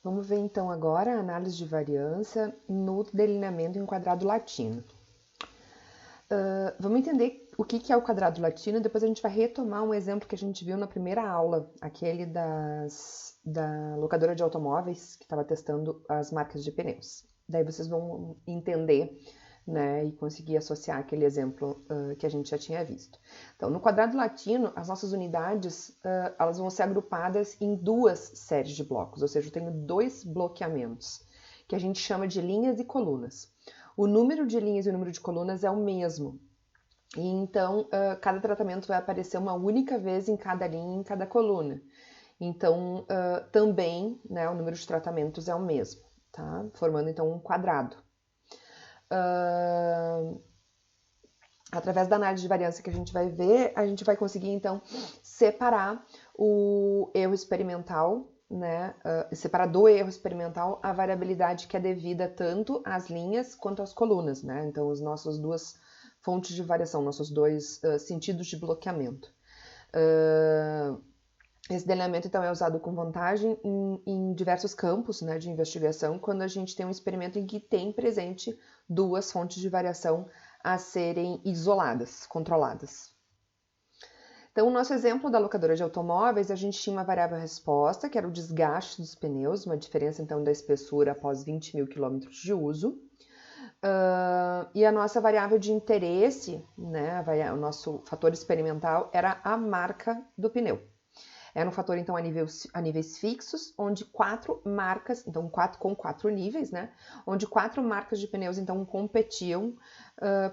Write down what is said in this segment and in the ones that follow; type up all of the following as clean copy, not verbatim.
Vamos ver então agora a análise de variância no delineamento em quadrado latino. Vamos entender o que é o quadrado latino, depois a gente vai retomar um exemplo que a gente viu na primeira aula, aquele da locadora de automóveis que estava testando as marcas de pneus. Daí vocês vão entender, né, e conseguir associar aquele exemplo que a gente já tinha visto. Então, no quadrado latino, as nossas unidades elas vão ser agrupadas em duas séries de blocos, ou seja, eu tenho dois bloqueamentos, que a gente chama de linhas e colunas. O número de linhas e o número de colunas é o mesmo. E então, cada tratamento vai aparecer uma única vez em cada linha e em cada coluna. Então, também, né, o número de tratamentos é o mesmo, tá? Formando, então, um quadrado. Através da análise de variância que a gente vai ver, a gente vai conseguir, então, separar o erro experimental, né, separar do erro experimental a variabilidade que é devida tanto às linhas quanto às colunas, né? Então, as nossas duas fontes de variação, nossos dois sentidos de bloqueamento. Esse delineamento, então, é usado com vantagem em diversos campos, né, de investigação, quando a gente tem um experimento em que tem presente duas fontes de variação a serem isoladas, controladas. Então, o nosso exemplo da locadora de automóveis, a gente tinha uma variável resposta, que era o desgaste dos pneus, uma diferença, então, da espessura após 20 mil quilômetros de uso. E a nossa variável de interesse, né, o nosso fator experimental, era a marca do pneu. Era um fator, então, a níveis fixos, onde 4 marcas, então com 4 níveis, né? Onde 4 marcas de pneus, então, competiam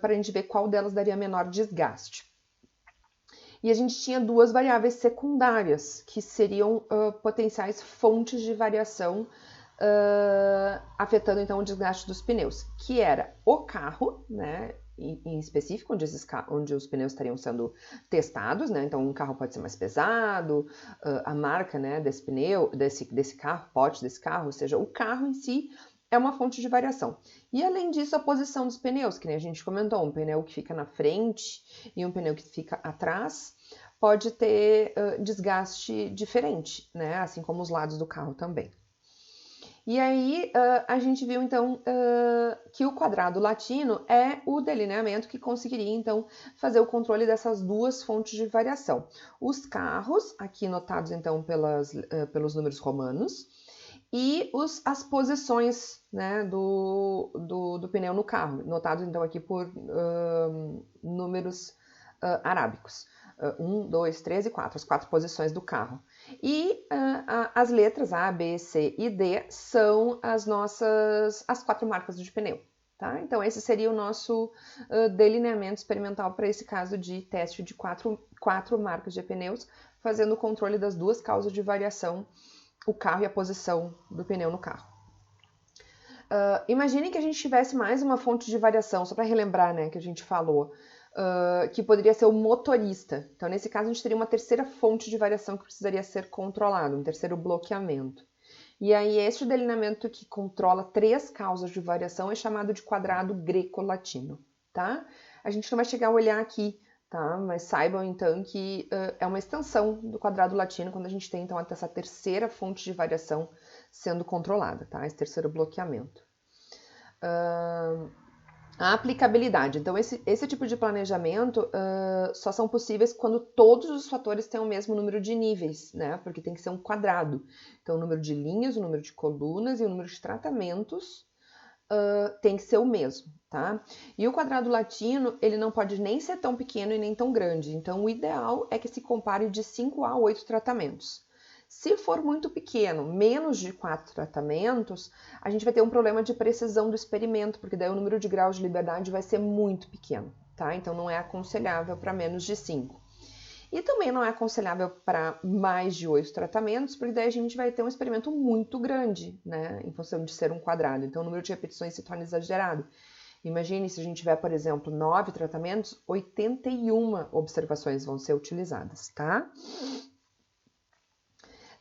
para a gente ver qual delas daria menor desgaste. E a gente tinha duas variáveis secundárias, que seriam potenciais fontes de variação afetando, então, o desgaste dos pneus, que era o carro, né? Em específico, onde os pneus estariam sendo testados, né? Então, um carro pode ser mais pesado, a marca, né, desse pneu, desse carro, pote desse carro, ou seja, o carro em si é uma fonte de variação. E, além disso, a posição dos pneus, que nem a gente comentou, um pneu que fica na frente e um pneu que fica atrás, pode ter desgaste diferente, né? Assim como os lados do carro também. E aí a gente viu, então, que o quadrado latino é o delineamento que conseguiria, então, fazer o controle dessas duas fontes de variação. Os carros, aqui notados, então, pelos números romanos, e as posições, né, do pneu no carro, notados, então, aqui por números arábicos. 1, 2, 3 e 4, as 4 posições do carro. E as letras A, B, C e D são as 4 marcas de pneu. Tá? Então, esse seria o nosso delineamento experimental para esse caso de teste de 4 marcas de pneus, fazendo o controle das duas causas de variação, o carro e a posição do pneu no carro. Imaginem que a gente tivesse mais uma fonte de variação, só para relembrar, né, que a gente falou, que poderia ser o motorista. Então, nesse caso, a gente teria uma terceira fonte de variação que precisaria ser controlada, um terceiro bloqueamento. E aí, este delineamento que controla 3 causas de variação é chamado de quadrado greco-latino, tá? A gente não vai chegar a olhar aqui, tá? Mas saibam, então, que é uma extensão do quadrado latino quando a gente tem, então, essa terceira fonte de variação sendo controlada, tá? Esse terceiro bloqueamento. A aplicabilidade. Então, esse tipo de planejamento só são possíveis quando todos os fatores têm o mesmo número de níveis, né? Porque tem que ser um quadrado. Então, o número de linhas, o número de colunas e o número de tratamentos tem que ser o mesmo, tá? E o quadrado latino, ele não pode nem ser tão pequeno e nem tão grande. Então, o ideal é que se compare de 5 a 8 tratamentos. Se for muito pequeno, menos de 4 tratamentos, a gente vai ter um problema de precisão do experimento, porque daí o número de graus de liberdade vai ser muito pequeno, tá? Então não é aconselhável para menos de 5. E também não é aconselhável para mais de 8 tratamentos, porque daí a gente vai ter um experimento muito grande, né? Em função de ser um quadrado. Então o número de repetições se torna exagerado. Imagine se a gente tiver, por exemplo, 9 tratamentos, 81 observações vão ser utilizadas, tá?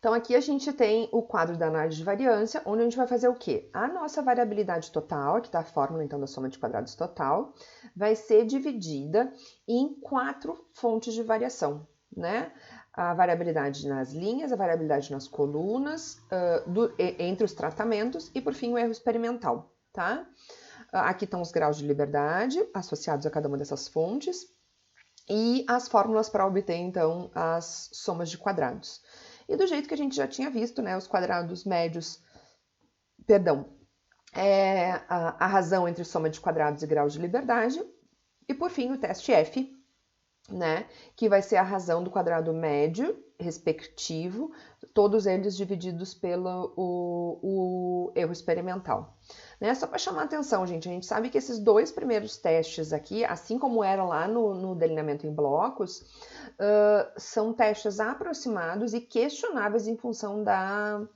Então, aqui a gente tem o quadro da análise de variância, onde a gente vai fazer o quê? A nossa variabilidade total, aqui está a fórmula, então, da soma de quadrados total, vai ser dividida em 4 fontes de variação, né? a variabilidade nas linhas, a variabilidade nas colunas, entre os tratamentos e, por fim, o erro experimental, tá? Aqui estão os graus de liberdade associados a cada uma dessas fontes e as fórmulas para obter, então, as somas de quadrados. E do jeito que a gente já tinha visto, né, os quadrados médios, perdão, é a razão entre soma de quadrados e graus de liberdade. E, por fim, o teste F, né, que vai ser a razão do quadrado médio respectivo, todos eles divididos pelo o erro experimental. Né? Só para chamar a atenção, gente, a gente sabe que esses dois primeiros testes aqui, assim como era lá no delineamento em blocos, são testes aproximados e questionáveis em função da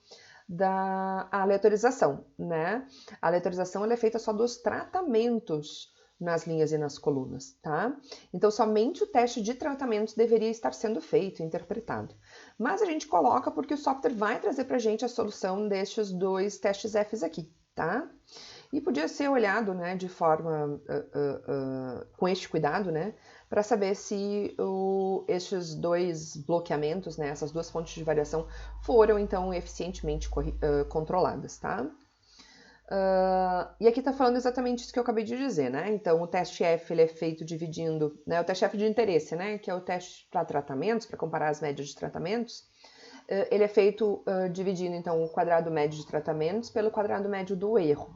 aleatorização, né? A aleatorização ela é feita só dos tratamentos nas linhas e nas colunas, tá? Então, somente o teste de tratamentos deveria estar sendo feito, interpretado. Mas a gente coloca porque o software vai trazer pra gente a solução destes dois testes Fs aqui, tá? E podia ser olhado, né, de forma, com este cuidado, né, para saber se estes dois bloqueamentos, né, essas duas fontes de variação foram, então, eficientemente controladas, tá? E aqui está falando exatamente isso que eu acabei de dizer, né? Então, o teste F ele é feito dividindo, né? O teste F de interesse, né? Que é o teste para tratamentos, para comparar as médias de tratamentos. Ele é feito dividindo, então, o quadrado médio de tratamentos pelo quadrado médio do erro.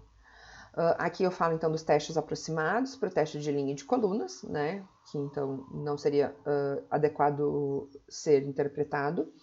Aqui eu falo, então, dos testes aproximados para o teste de linha e de colunas, né? Que, então, não seria adequado ser interpretado.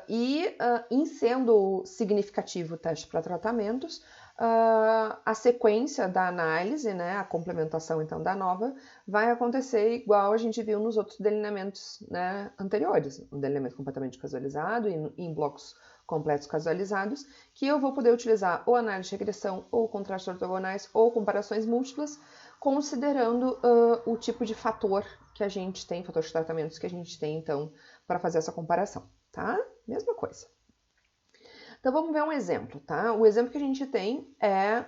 Em sendo significativo o teste para tratamentos, a sequência da análise, né, a complementação então da nova, vai acontecer igual a gente viu nos outros delineamentos, né, anteriores, um delineamento completamente casualizado e em blocos completos casualizados, que eu vou poder utilizar ou análise de regressão, ou contrastes ortogonais, ou comparações múltiplas, considerando o tipo de fator que a gente tem, fator de tratamentos que a gente tem, então, para fazer essa comparação. Tá? Mesma coisa. Então, vamos ver um exemplo, tá? O exemplo que a gente tem é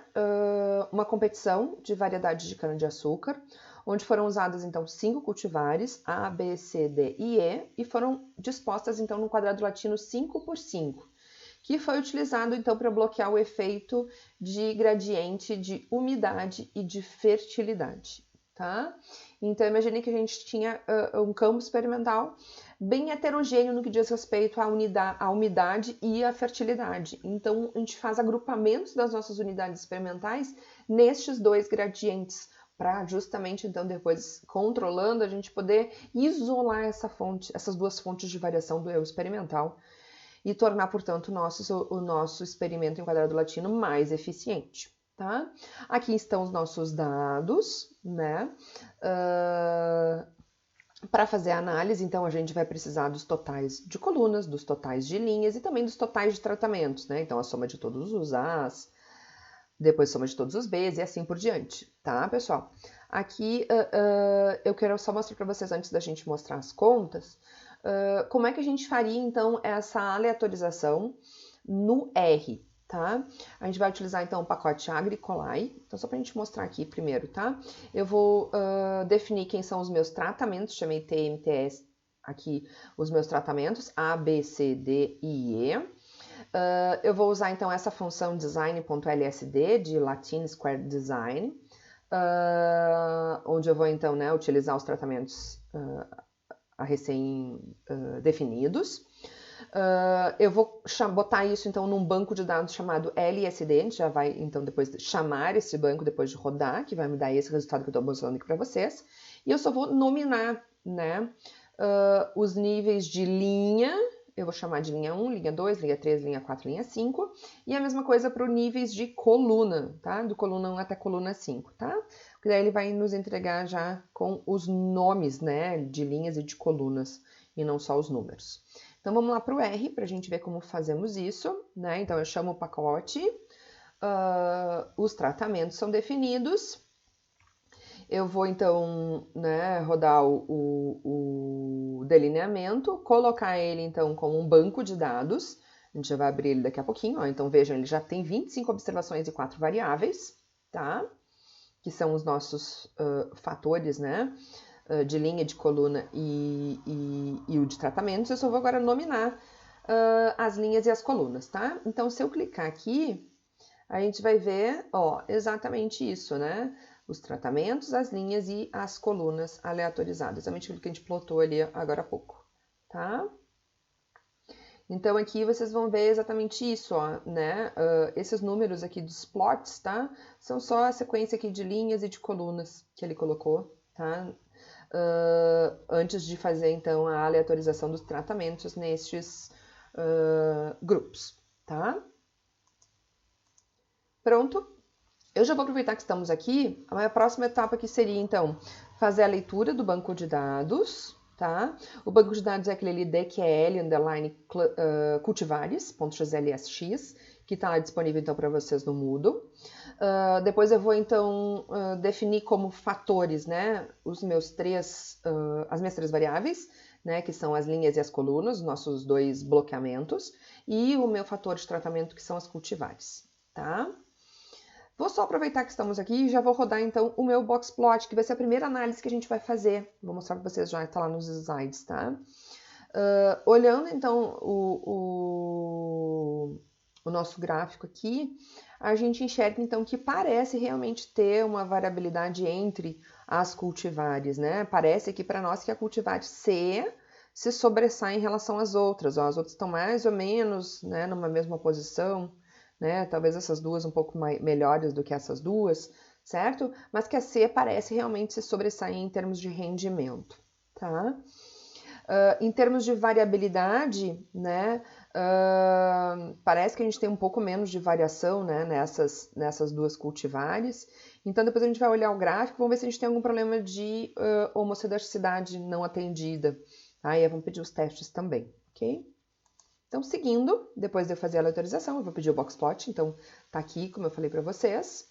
uma competição de variedades de cana-de-açúcar, onde foram usadas, então, 5 cultivares, A, B, C, D e E, e foram dispostas, então, no quadrado latino 5 por 5, que foi utilizado, então, para bloquear o efeito de gradiente de umidade e de fertilidade, tá? Então, imagine que a gente tinha um campo experimental bem heterogêneo no que diz respeito à umidade e à fertilidade. Então, a gente faz agrupamentos das nossas unidades experimentais nestes dois gradientes, para justamente, então, depois, controlando, a gente poder isolar essas duas fontes de variação do erro experimental e tornar, portanto, o nosso experimento em quadrado latino mais eficiente. Tá? Aqui estão os nossos dados, né? Para fazer a análise, então, a gente vai precisar dos totais de colunas, dos totais de linhas e também dos totais de tratamentos, né? Então, a soma de todos os A's, depois a soma de todos os B's e assim por diante, tá, pessoal? Aqui eu quero só mostrar para vocês, antes da gente mostrar as contas, como é que a gente faria, então, essa aleatorização no R, tá? A gente vai utilizar, então, o pacote Agri-Coli. Então, só para a gente mostrar aqui primeiro, tá? Eu vou definir quem são os meus tratamentos, chamei TMTS aqui os meus tratamentos, A, B, C, D e E. Eu vou usar, então, essa função design.lsd, de Latin Squared Design, onde eu vou, então, né, utilizar os tratamentos recém-definidos. Eu vou botar isso, então, num banco de dados chamado LSD. A gente já vai, então, depois chamar esse banco, depois de rodar, que vai me dar esse resultado que eu estou mostrando aqui para vocês. E eu só vou nominar, né, os níveis de linha. Eu vou chamar de linha 1, linha 2, linha 3, linha 4, linha 5. E a mesma coisa para os níveis de coluna, tá? Do coluna 1 até coluna 5, tá? Porque daí ele vai nos entregar já com os nomes, né, de linhas e de colunas, e não só os números. Então, vamos lá para o R, para a gente ver como fazemos isso, né? Então, eu chamo o pacote, os tratamentos são definidos. Eu vou, então, né, rodar o delineamento, colocar ele, então, como um banco de dados. A gente já vai abrir ele daqui a pouquinho, ó. Então, vejam, ele já tem 25 observações e 4 variáveis, tá? Que são os nossos fatores, né? de linha, de coluna e o de tratamentos, eu só vou agora nominar as linhas e as colunas, tá? Então, se eu clicar aqui, a gente vai ver, ó, exatamente isso, né? Os tratamentos, as linhas e as colunas aleatorizadas. Exatamente aquilo que a gente plotou ali agora há pouco, tá? Então, aqui vocês vão ver exatamente isso, ó, né? Esses números aqui dos plots, tá? São só a sequência aqui de linhas e de colunas que ele colocou, tá? Antes de fazer, então, a aleatorização dos tratamentos nestes grupos, tá? Pronto. Eu já vou aproveitar que estamos aqui. A minha próxima etapa aqui seria, então, fazer a leitura do banco de dados, tá? O banco de dados é aquele ali DQL, underline, cultivares.xlsx, que está disponível, então, para vocês no Moodle. Depois eu vou, então, definir como fatores, né, as minhas três variáveis, né, que são as linhas e as colunas, nossos dois bloqueamentos, e o meu fator de tratamento, que são as cultivares, tá? Vou só aproveitar que estamos aqui e já vou rodar, então, o meu boxplot, que vai ser a primeira análise que a gente vai fazer. Vou mostrar para vocês já, está lá nos slides, tá? Olhando, então, o nosso gráfico aqui, a gente enxerga, então, que parece realmente ter uma variabilidade entre as cultivares, né? Parece aqui para nós que a cultivar C se sobressai em relação às outras. Ó, as outras estão mais ou menos, né, numa mesma posição, né? Talvez essas duas um pouco melhores do que essas duas, certo? Mas que a C parece realmente se sobressair em termos de rendimento, tá? Em termos de variabilidade, né? Parece que a gente tem um pouco menos de variação, né, nessas duas cultivares. Então, depois a gente vai olhar o gráfico, vamos ver se a gente tem algum problema de homocedaticidade não atendida. Aí vamos pedir os testes também, ok? Então, seguindo, depois de eu fazer a aleatorização, eu vou pedir o boxplot, então tá aqui, como eu falei para vocês.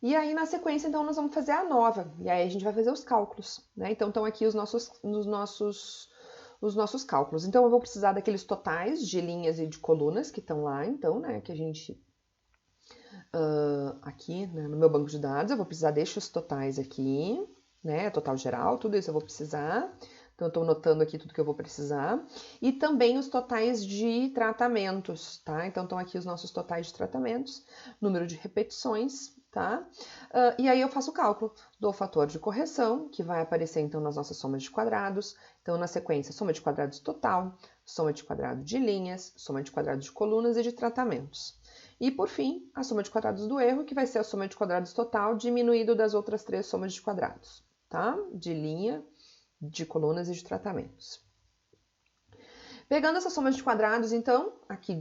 E aí, na sequência, então, nós vamos fazer a nova, e aí a gente vai fazer os cálculos, né? Então, estão aqui os nossos cálculos. Então, eu vou precisar daqueles totais de linhas e de colunas que estão lá, então, né, que a gente... aqui, né, no meu banco de dados, eu vou precisar destes totais aqui, né, total geral, tudo isso eu vou precisar. Então, eu estou notando aqui tudo que eu vou precisar. E também os totais de tratamentos, tá? Então, estão aqui os nossos totais de tratamentos, número de repetições, tá? E aí eu faço o cálculo do fator de correção, que vai aparecer, então, nas nossas somas de quadrados. Então, na sequência, soma de quadrados total, soma de quadrado de linhas, soma de quadrados de colunas e de tratamentos. E, por fim, a soma de quadrados do erro, que vai ser a soma de quadrados total diminuído das outras três somas de quadrados, tá? De linha, de colunas e de tratamentos. Pegando essas somas de quadrados, então, aqui,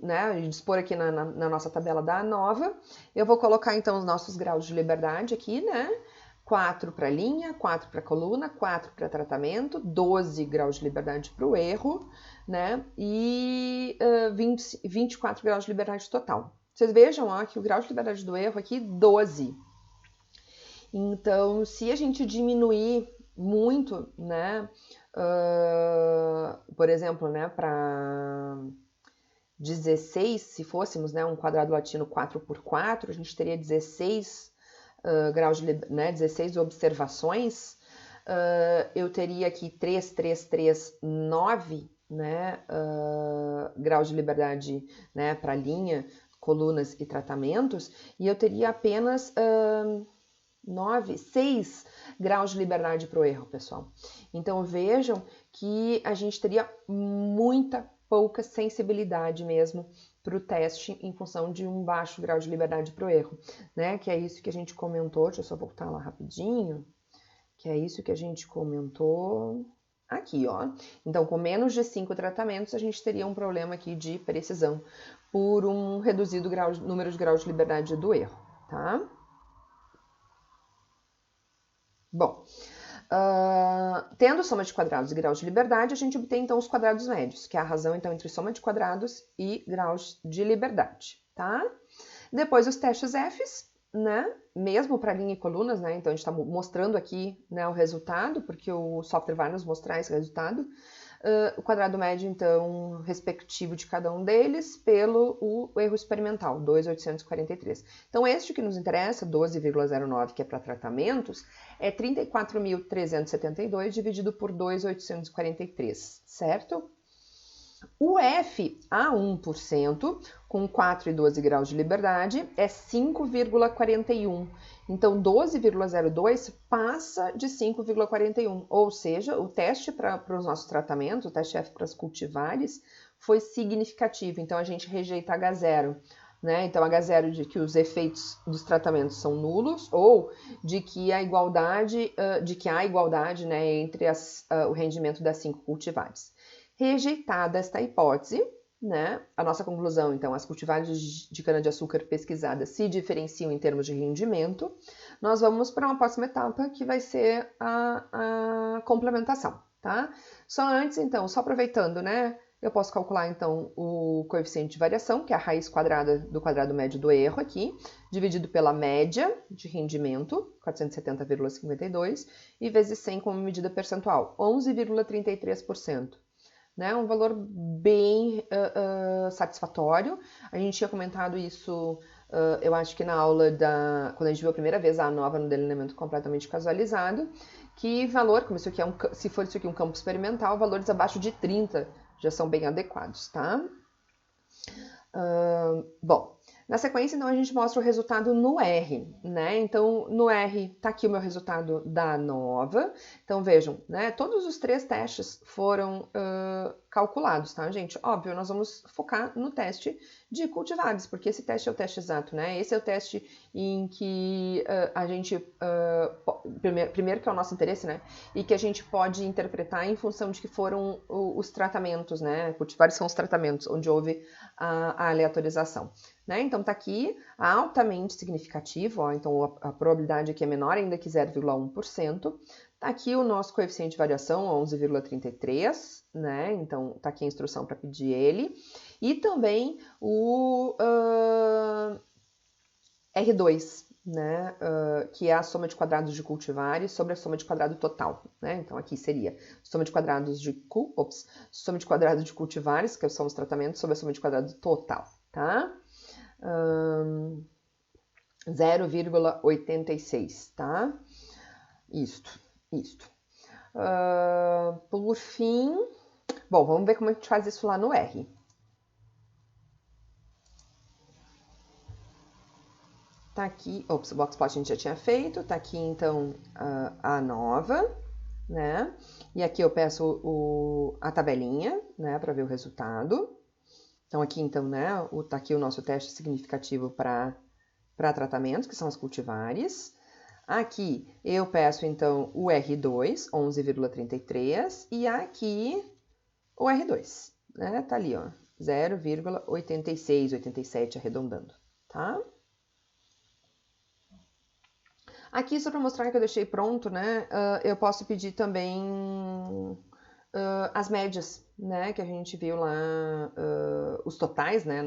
né, dispor aqui na nossa tabela da nova, eu vou colocar, então, os nossos graus de liberdade aqui, né? 4 para linha, 4 para coluna, 4 para tratamento, 12 graus de liberdade para o erro, né? E 24 graus de liberdade total. Vocês vejam, ó, que o grau de liberdade do erro aqui, 12. Então, se a gente diminuir muito, né? Por exemplo, né, para 16, se fôssemos, né, um quadrado latino 4×4, a gente teria 16 graus de, né, 16 observações. Eu teria aqui 3, 3, 3, 9, né, graus de liberdade, né, para linha, colunas e tratamentos, e eu teria apenas 6 graus de liberdade para o erro, pessoal. Então, vejam que a gente teria pouca sensibilidade mesmo para o teste em função de um baixo grau de liberdade para o erro, né? Que é isso que a gente comentou, deixa eu só voltar lá rapidinho, que é isso que a gente comentou aqui, ó. Então, com menos de 5 tratamentos, a gente teria um problema aqui de precisão por um reduzido número de graus de liberdade do erro, tá? Bom, tendo soma de quadrados e graus de liberdade, a gente obtém, então, os quadrados médios, que é a razão, então, entre soma de quadrados e graus de liberdade, tá? Depois, os testes Fs, né? Mesmo para linha e colunas, né? Então, a gente está mostrando aqui, né, o resultado, porque o software vai nos mostrar esse resultado. o quadrado médio, então, respectivo de cada um deles, pelo o erro experimental, 2.843. Então, este que nos interessa, 12,09, que é para tratamentos, é 34.372 dividido por 2.843, certo? O F a 1%, com 4 e 12 graus de liberdade, é 5,41. Então, 12,02 passa de 5,41. Ou seja, o teste para os nossos tratamentos, o teste F para as cultivares, foi significativo. Então, a gente rejeita H0. Né? Então, H0 de que os efeitos dos tratamentos são nulos, ou de que há igualdade, né, entre o rendimento das 5 cultivares. Rejeitada esta hipótese, né? A nossa conclusão, então, as cultivares de cana-de-açúcar pesquisadas se diferenciam em termos de rendimento. Nós vamos para uma próxima etapa, que vai ser a complementação, tá? Só antes, então, só aproveitando, né? Eu posso calcular, então, o coeficiente de variação, que é a raiz quadrada do quadrado médio do erro aqui, dividido pela média de rendimento, 470,52, e vezes 100 como medida percentual, 11,33%. Né, um valor bem satisfatório. A gente tinha comentado isso, eu acho que na aula quando a gente viu a primeira vez a nova no delineamento completamente casualizado, que valor, como isso aqui se for isso aqui um campo experimental, valores abaixo de 30 já são bem adequados, tá? Bom, na sequência, então, a gente mostra o resultado no R, né? Então, no R, tá aqui o meu resultado da nova. Então, vejam, né? Todos os 3 testes foram calculados, tá, gente? Óbvio, nós vamos focar no teste de cultivares, porque esse teste é o teste exato, né? Esse é o teste em que a gente, primeiro que é o nosso interesse, né? E que a gente pode interpretar em função de que foram os tratamentos, né? Cultivares são os tratamentos, onde houve a aleatorização. Né? Então, tá aqui altamente significativo, ó, então a probabilidade aqui é menor ainda que 0,1%. Tá aqui o nosso coeficiente de variação, 11,33, né? Então, tá aqui a instrução para pedir ele. E também o R2, né? Que é a soma de quadrados de cultivares sobre a soma de quadrado total, né? Então, aqui seria soma de quadrados de soma de quadrados de cultivares, que são os tratamentos, sobre a soma de quadrado total, tá? 0,86, tá? Isto. Por fim, bom, vamos ver como a gente faz isso lá no R. Tá aqui, o boxplot a gente já tinha feito, tá aqui então a nova, né? E aqui eu peço a tabelinha, né, para ver o resultado. Então, aqui, então, né, tá aqui o nosso teste significativo para tratamentos, que são as cultivares. Aqui, eu peço, então, o R2, 11,33, e aqui o R2, né, tá ali, ó, 0,86, 87, arredondando, tá? Aqui, só para mostrar que eu deixei pronto, né, eu posso pedir também as médias, né, que a gente viu lá, os totais, né,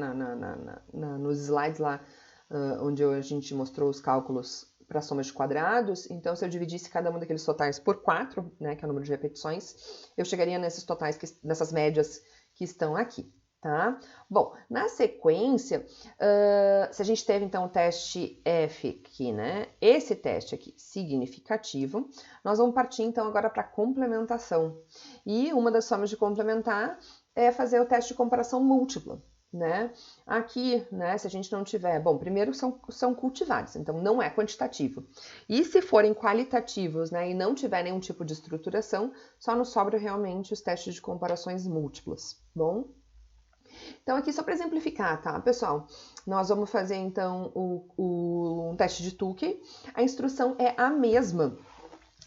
nos slides lá, onde a gente mostrou os cálculos para somas de quadrados. Então, se eu dividisse cada um daqueles totais por 4, né, que é o número de repetições, eu chegaria nesses totais, nessas médias que estão aqui. Tá? Bom, na sequência, se a gente teve então o teste F aqui, né? Esse teste aqui significativo, nós vamos partir então agora para a complementação. E uma das formas de complementar é fazer o teste de comparação múltipla, né? Aqui, né, se a gente não tiver, bom, primeiro são cultivares, então não é quantitativo. E se forem qualitativos, né, e não tiver nenhum tipo de estruturação, só nos sobra realmente os testes de comparações múltiplas, bom? Então, aqui só para exemplificar, tá, pessoal? Nós vamos fazer, então, um teste de Tukey. A instrução é a mesma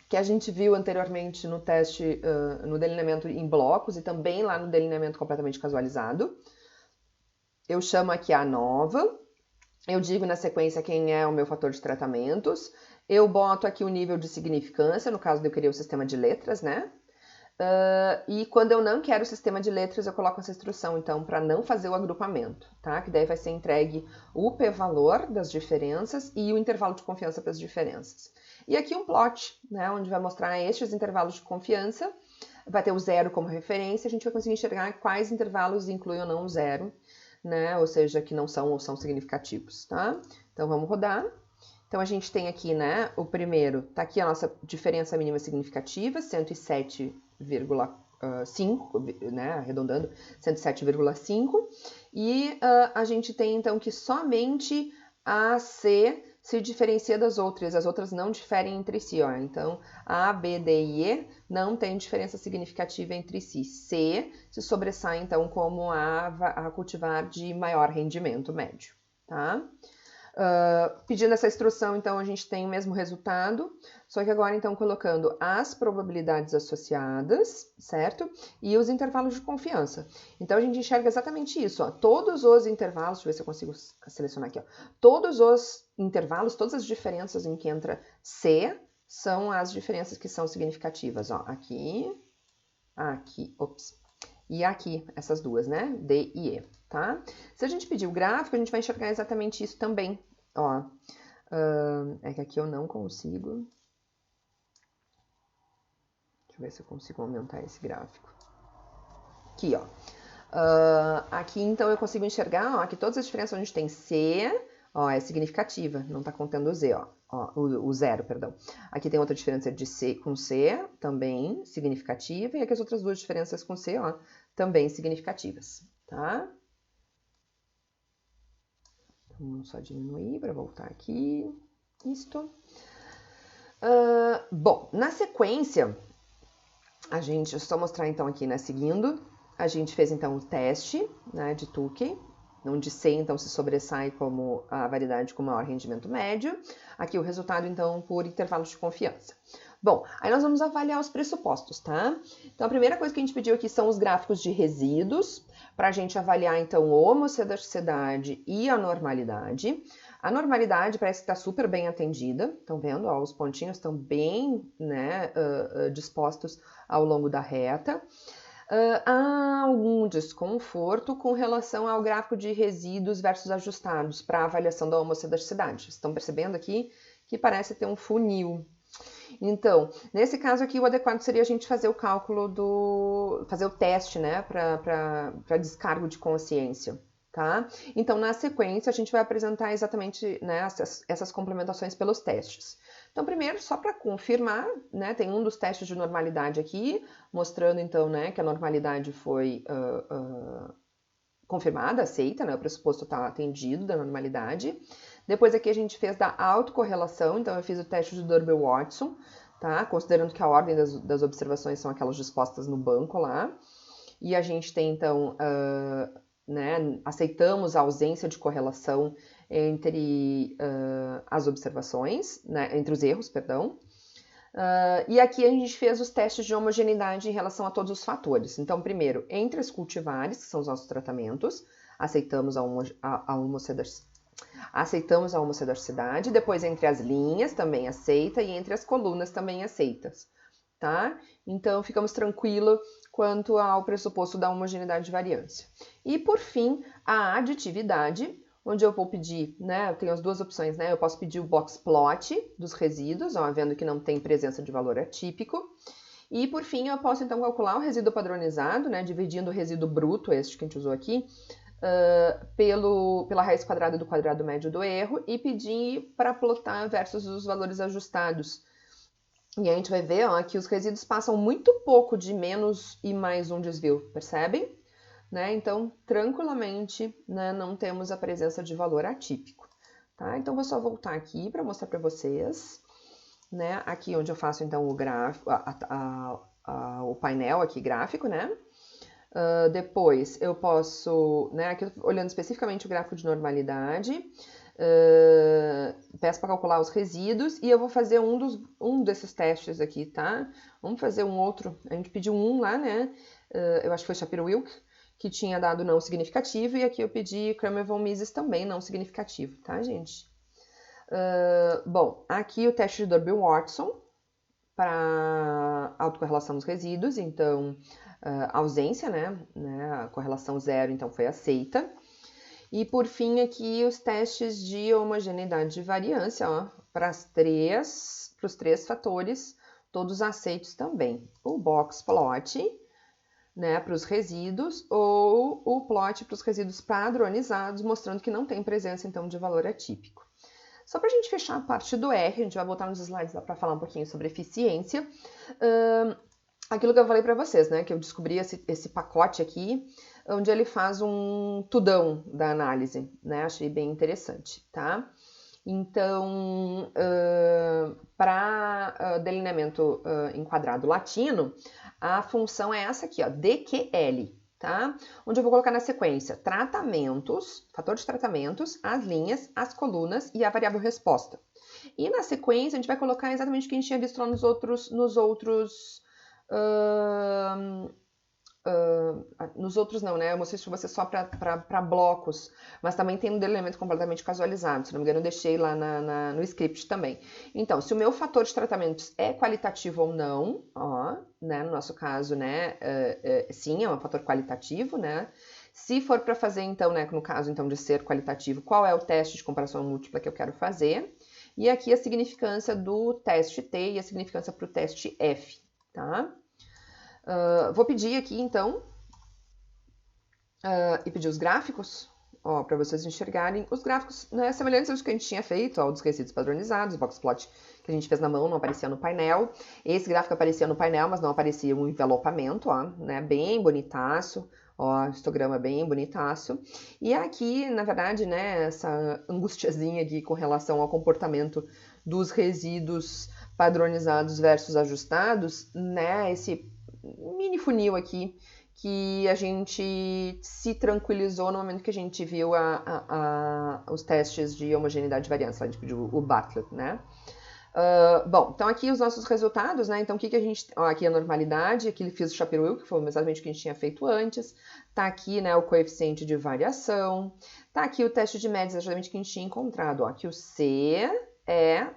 que a gente viu anteriormente no teste, no delineamento em blocos e também lá no delineamento completamente casualizado. Eu chamo aqui a nova, eu digo na sequência quem é o meu fator de tratamentos, eu boto aqui o nível de significância, no caso de eu querer o sistema de letras, né? E quando eu não quero o sistema de letras, eu coloco essa instrução, então, para não fazer o agrupamento, tá? Que daí vai ser entregue o p-valor das diferenças e o intervalo de confiança para as diferenças. E aqui um plot, né, onde vai mostrar estes intervalos de confiança vai ter o zero como referência, a gente vai conseguir enxergar quais intervalos incluem ou não o zero, né? Ou seja, que não são ou são significativos, tá? Então vamos rodar. Então a gente tem aqui, né, o primeiro, tá aqui a nossa diferença mínima significativa, 107,5, né, arredondando, 107,5, e a gente tem então que somente a C se diferencia das outras, as outras não diferem entre si, ó. Então A, B, D e E não tem diferença significativa entre si. C se sobressai então como a cultivar de maior rendimento médio, tá? Pedindo essa instrução, então, a gente tem o mesmo resultado, só que agora, então, colocando as probabilidades associadas, certo? E os intervalos de confiança. Então, a gente enxerga exatamente isso, ó. Todos os intervalos, deixa eu ver se eu consigo selecionar aqui, ó. Todos os intervalos, todas as diferenças em que entra C, são as diferenças que são significativas, ó. Aqui, ops. E aqui, essas duas, né? D e E, tá? Se a gente pedir o gráfico, a gente vai enxergar exatamente isso também, ó. É que aqui eu não consigo. Deixa eu ver se eu consigo aumentar esse gráfico. Aqui, ó. Aqui, então, eu consigo enxergar, ó, que todas as diferenças onde tem C, ó, é significativa, não tá contando o Z, ó. O zero, perdão. Aqui tem outra diferença de C com C, também significativa, e aqui as outras duas diferenças com C, ó, também significativas, tá? Vamos só diminuir para voltar aqui. Isto. Bom, na sequência, a gente, só mostrar então aqui, né, seguindo, a gente fez então o teste, né, de Tukey, onde C, então, se sobressai como a variedade com maior rendimento médio. Aqui o resultado, então, por intervalos de confiança. Bom, aí nós vamos avaliar os pressupostos, tá? Então, a primeira coisa que a gente pediu aqui são os gráficos de resíduos, para a gente avaliar, então, a homocedaticidade e a normalidade. A normalidade parece que está super bem atendida, estão vendo? Ó, os pontinhos estão bem, né, dispostos ao longo da reta. Há algum desconforto com relação ao gráfico de resíduos versus ajustados para a avaliação da homocedaticidade. Estão percebendo aqui que parece ter um funil. Então, nesse caso aqui, o adequado seria a gente fazer o cálculo fazer o teste, né, para descargo de consciência, tá? Então, na sequência, a gente vai apresentar exatamente, né, essas complementações pelos testes. Então, primeiro, só para confirmar, né, tem um dos testes de normalidade aqui, mostrando, então, né, que a normalidade foi confirmada, aceita, né, o pressuposto está atendido da normalidade. Depois aqui a gente fez da autocorrelação, então eu fiz o teste de Durbel-Watson, tá, considerando que a ordem das observações são aquelas dispostas no banco lá. E a gente tem, então, né, aceitamos a ausência de correlação entre as observações, né, entre os erros, perdão. E aqui a gente fez os testes de homogeneidade em relação a todos os fatores. Então, primeiro, entre as cultivares, que são os nossos tratamentos, aceitamos a homocedaticidade, depois entre as linhas, também aceita, e entre as colunas, também aceitas, tá? Então, ficamos tranquilos quanto ao pressuposto da homogeneidade de variância. E, por fim, a aditividade, onde eu vou pedir, né, eu tenho as duas opções, né, eu posso pedir o box plot dos resíduos, ó, vendo que não tem presença de valor atípico, e por fim eu posso então calcular o resíduo padronizado, né, dividindo o resíduo bruto, este que a gente usou aqui, pela raiz quadrada do quadrado médio do erro, e pedir para plotar versus os valores ajustados. E a gente vai ver, ó, que os resíduos passam muito pouco de menos e mais um desvio, percebem? Né? Então, tranquilamente, né, não temos a presença de valor atípico, tá? Então, vou só voltar aqui para mostrar para vocês, né? Aqui onde eu faço, então, o gráfico, o painel aqui gráfico, né? Depois, eu posso, né, aqui olhando especificamente o gráfico de normalidade, peço para calcular os resíduos e eu vou fazer um desses testes aqui, tá? Vamos fazer um outro, a gente pediu um lá, né? Eu acho que foi Shapiro-Wilk, que tinha dado não significativo, e aqui eu pedi Kramer-Von Mises também não significativo, tá, gente? Bom, aqui o teste de Durbel-Watson para autocorrelação dos resíduos, então ausência, né, a correlação zero, então foi aceita. E por fim aqui os testes de homogeneidade de variância, ó, para os três fatores, todos aceitos também. O box plot, né, para os resíduos, ou o plot para os resíduos padronizados, mostrando que não tem presença, então, de valor atípico. Só para a gente fechar a parte do R, a gente vai voltar nos slides para falar um pouquinho sobre eficiência. Aquilo que eu falei para vocês, né, que eu descobri esse pacote aqui, onde ele faz um tudão da análise, né, achei bem interessante, tá? Então, para delineamento em quadrado latino, a função é essa aqui, ó, DQL, tá? Onde eu vou colocar na sequência tratamentos, fator de tratamentos, as linhas, as colunas e a variável resposta. E na sequência a gente vai colocar exatamente o que a gente tinha visto lá nos outros não, né? Eu mostrei isso para você só para blocos, mas também tem um delineamento completamente casualizado. Se não me engano, eu deixei lá no script também. Então, se o meu fator de tratamentos é qualitativo ou não, ó, né? No nosso caso, né? Sim, é um fator qualitativo, né? Se for para fazer, então, né? No caso, então, de ser qualitativo, qual é o teste de comparação múltipla que eu quero fazer? E aqui a significância do teste T e a significância para o teste F, tá? Vou pedir aqui, então, e pedir os gráficos, para vocês enxergarem. Os gráficos, né, semelhantes aos que a gente tinha feito, dos resíduos padronizados, o boxplot que a gente fez na mão não aparecia no painel. Esse gráfico aparecia no painel, mas não aparecia um envelopamento, né, bem bonitaço, histograma bem bonitaço. E aqui, na verdade, né, essa angustiazinha aqui com relação ao comportamento dos resíduos padronizados versus ajustados, né, esse mini funil aqui que a gente se tranquilizou no momento que a gente viu os testes de homogeneidade de variância, a gente pediu o Bartlett, né? Bom, então aqui os nossos resultados, né? Então o que a gente... aqui a normalidade, aqui ele fez o Shapiro-Wilk, que foi exatamente o que a gente tinha feito antes. Tá aqui, né, o coeficiente de variação. Tá aqui o teste de médias, exatamente o que a gente tinha encontrado. Aqui o C é,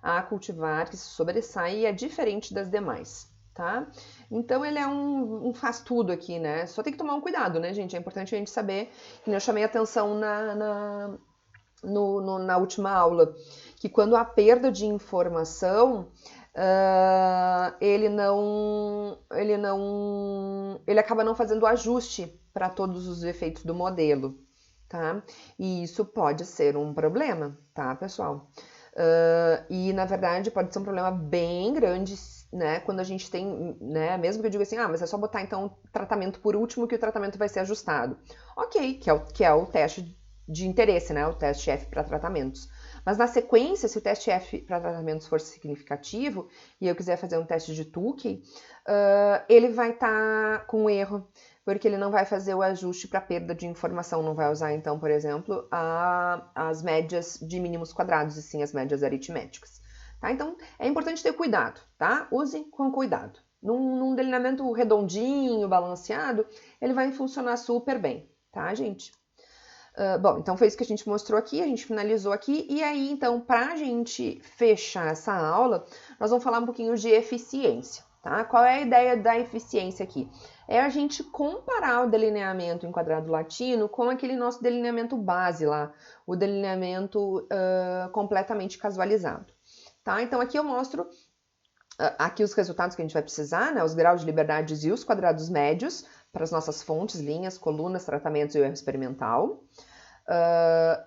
a cultivar que se sobressai e é diferente das demais. Tá? Então ele é um faz tudo aqui, né? Só tem que tomar um cuidado, né, gente? É importante a gente saber, que eu chamei atenção na última aula, que quando há perda de informação, ele acaba não fazendo ajuste para todos os efeitos do modelo, tá? E isso pode ser um problema, tá, pessoal? E na verdade pode ser um problema bem grande, né, quando a gente tem, né, mesmo que eu diga assim, mas é só botar então o tratamento por último que o tratamento vai ser ajustado. Ok, que é o teste de interesse, né, o teste F para tratamentos. Mas na sequência, se o teste F para tratamentos for significativo e eu quiser fazer um teste de Tukey, ele vai estar com erro, porque ele não vai fazer o ajuste para perda de informação, não vai usar então, por exemplo, as médias de mínimos quadrados, e sim as médias aritméticas. Tá? Então, é importante ter cuidado, tá? Use com cuidado. Num delineamento redondinho, balanceado, ele vai funcionar super bem, tá, gente? Bom, então foi isso que a gente mostrou aqui, a gente finalizou aqui, e aí, então, para a gente fechar essa aula, nós vamos falar um pouquinho de eficiência, tá? Qual é a ideia da eficiência aqui? É a gente comparar o delineamento em quadrado latino com aquele nosso delineamento base lá, o delineamento completamente casualizado. Tá? Então, aqui eu mostro aqui os resultados que a gente vai precisar, né? Os graus de liberdades e os quadrados médios para as nossas fontes, linhas, colunas, tratamentos e o erro experimental.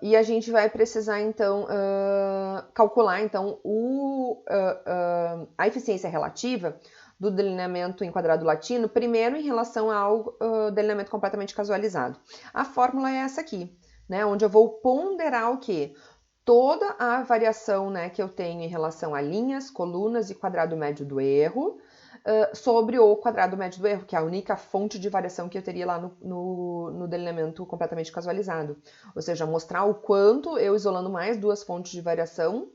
E a gente vai precisar, então, calcular então, a eficiência relativa do delineamento em quadrado latino, primeiro em relação ao delineamento completamente casualizado. A fórmula é essa aqui, né? Onde eu vou ponderar o quê? Toda a variação, né, que eu tenho em relação a linhas, colunas e quadrado médio do erro sobre o quadrado médio do erro, que é a única fonte de variação que eu teria lá no delineamento completamente casualizado. Ou seja, mostrar o quanto eu isolando mais duas fontes de variação,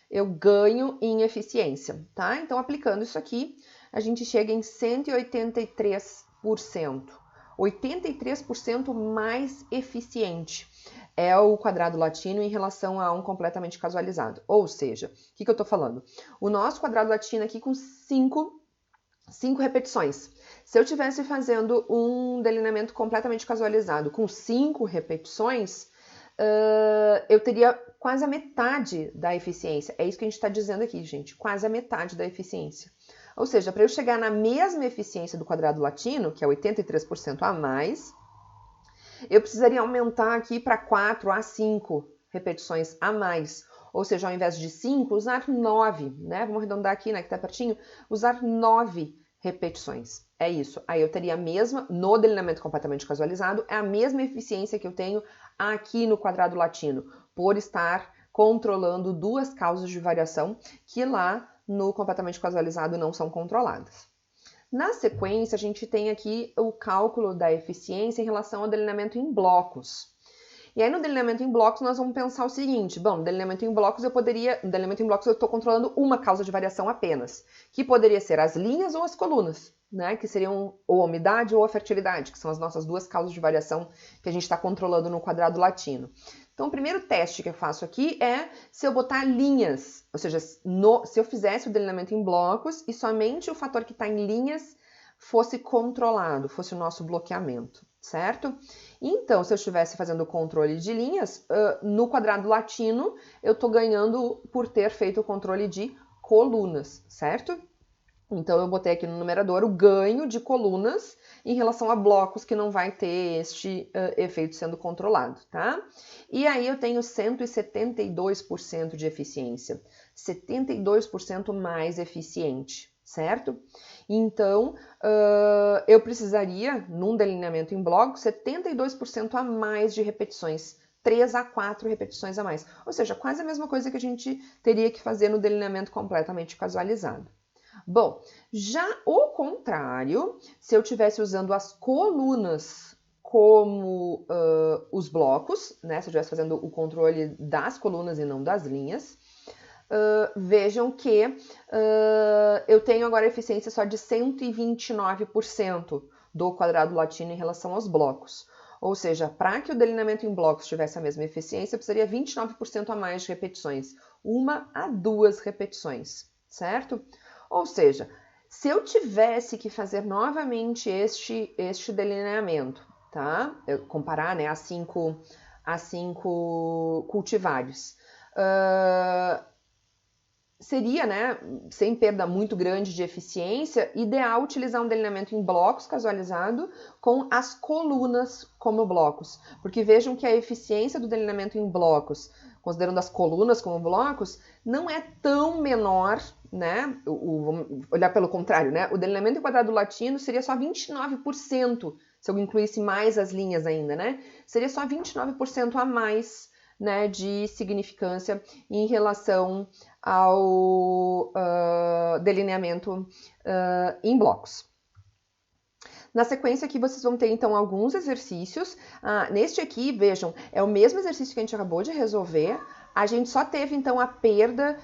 eu ganho em eficiência, tá? Então, aplicando isso aqui, a gente chega em 183%. 83% mais eficiente é o quadrado latino em relação a um completamente casualizado. Ou seja, o que eu estou falando? O nosso quadrado latino aqui com 5 repetições. Se eu estivesse fazendo um delineamento completamente casualizado com 5 repetições, eu teria quase a metade da eficiência. É isso que a gente está dizendo aqui, gente, quase a metade da eficiência. Ou seja, para eu chegar na mesma eficiência do quadrado latino, que é 83% a mais, eu precisaria aumentar aqui para 4 a 5 repetições a mais. Ou seja, ao invés de 5, usar 9, né? Vamos arredondar aqui, né, que tá pertinho, usar 9 repetições. É isso. Aí eu teria a mesma, no delineamento completamente casualizado, é a mesma eficiência que eu tenho aqui no quadrado latino, por estar controlando duas causas de variação que lá no completamente casualizado não são controladas. Na sequência, a gente tem aqui o cálculo da eficiência em relação ao delineamento em blocos. E aí no delineamento em blocos nós vamos pensar o seguinte, bom, no delineamento em blocos eu estou controlando uma causa de variação apenas, que poderia ser as linhas ou as colunas, né, que seriam ou a umidade ou a fertilidade, que são as nossas duas causas de variação que a gente está controlando no quadrado latino. Então o primeiro teste que eu faço aqui é se eu botar linhas, ou seja, se eu fizesse o delineamento em blocos e somente o fator que está em linhas fosse controlado, fosse o nosso bloqueamento, certo? Então, se eu estivesse fazendo o controle de linhas, no quadrado latino, eu estou ganhando por ter feito o controle de colunas, certo? Então, eu botei aqui no numerador o ganho de colunas em relação a blocos que não vai ter este efeito sendo controlado, tá? E aí eu tenho 172% de eficiência, 72% mais eficiente, certo? Então, eu precisaria, num delineamento em bloco, 72% a mais de repetições, 3 a 4 repetições a mais. Ou seja, quase a mesma coisa que a gente teria que fazer no delineamento completamente casualizado. Bom, já o contrário, se eu estivesse usando as colunas como os blocos, né? Se eu estivesse fazendo o controle das colunas e não das linhas, vejam que eu tenho agora eficiência só de 129% do quadrado latino em relação aos blocos. Ou seja, para que o delineamento em blocos tivesse a mesma eficiência, eu precisaria 29% a mais de repetições, 1 a 2 repetições, certo? Ou seja, se eu tivesse que fazer novamente este delineamento, tá? Eu comparar, né, a cinco cultivares, seria, né, sem perda muito grande de eficiência, ideal utilizar um delineamento em blocos casualizado com as colunas como blocos. Porque vejam que a eficiência do delineamento em blocos, considerando as colunas como blocos, não é tão menor, né? Vamos olhar pelo contrário, né? O delineamento em quadrado latino seria só 29%, se eu incluísse mais as linhas ainda, né? Seria só 29% a mais, né, de significância em relação ao delineamento em blocos. Na sequência aqui vocês vão ter então alguns exercícios. Neste aqui, vejam, é o mesmo exercício que a gente acabou de resolver. A gente só teve então a perda,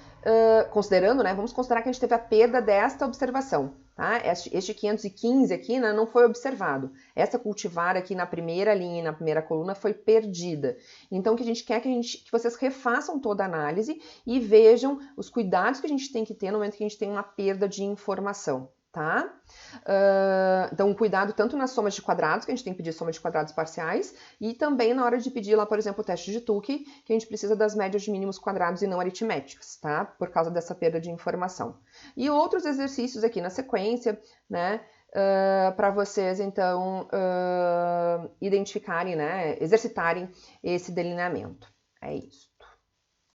considerando, né? Vamos considerar que a gente teve a perda desta observação. Tá? Este 515 aqui, né, não foi observado. Essa cultivar aqui na primeira linha e na primeira coluna foi perdida. Então, o que a gente quer é que vocês refaçam toda a análise e vejam os cuidados que a gente tem que ter no momento que a gente tem uma perda de informação. Tá? Então, cuidado tanto nas somas de quadrados, que a gente tem que pedir soma de quadrados parciais, e também na hora de pedir lá, por exemplo, o teste de Tukey, que a gente precisa das médias de mínimos quadrados e não aritméticas, tá? Por causa dessa perda de informação. E outros exercícios aqui na sequência, né? Para vocês, então, identificarem, né? Exercitarem esse delineamento. É isso.